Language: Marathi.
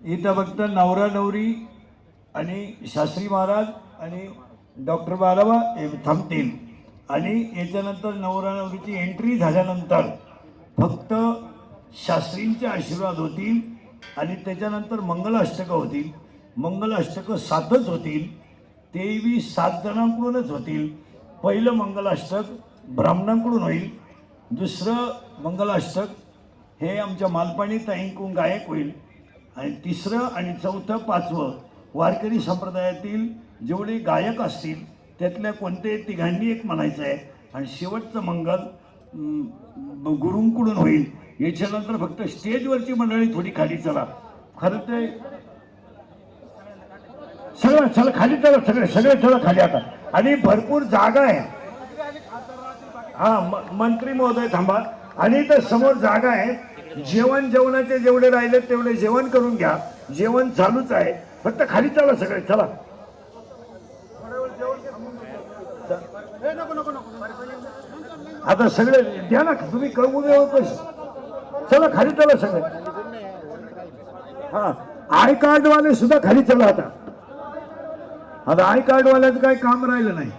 इथं फक्त नवरा नवरी आणि शास्त्री महाराज आणि डॉक्टर बालाबा हे थांबतील आणि याच्यानंतर नवरा नवरीची एंट्री झाल्यानंतर फक्त शास्त्रींचे आशीर्वाद होतील आणि त्याच्यानंतर मंगलाष्टकं होतील. मंगलाष्टकं 7च होतील, तेही 7 जणांकडूनच होतील. पहिलं मंगलाष्टक ब्राह्मणांकडून होईल, दुसरं मंगलाष्टक हे आमच्या मालपाणी ताईंकडून गायक होईल आणि तिसरं आणि चौथं 5वं वारकरी संप्रदायातील जेवढे गायक असतील त्यातल्या कोणत्याही तिघांनी एक म्हणायचं आहे आणि शेवटचं मंगल गुरुंकडून होईल. याच्यानंतर फक्त स्टेजवरची मंडळी थोडी खाली चला. खरं ते सगळं चला खाली चला, सगळे चला खाली आता. आणि भरपूर जागा आहे. हा मंत्री महोदय थांबा. आणि तर समोर जागा आहे. जेवणाचे जेवढे राहिले तेवढे जेवण करून घ्या. जेवण चालूच आहे, फक्त खाली चला सगळे चला. आता सगळे द्या ना तुम्ही कळवून चला खाली चला सगळे. हा आय कार्ड वाले सुद्धा खाली चला आता. आय कार्ड वाल्याचं काही काम राहिलं नाही.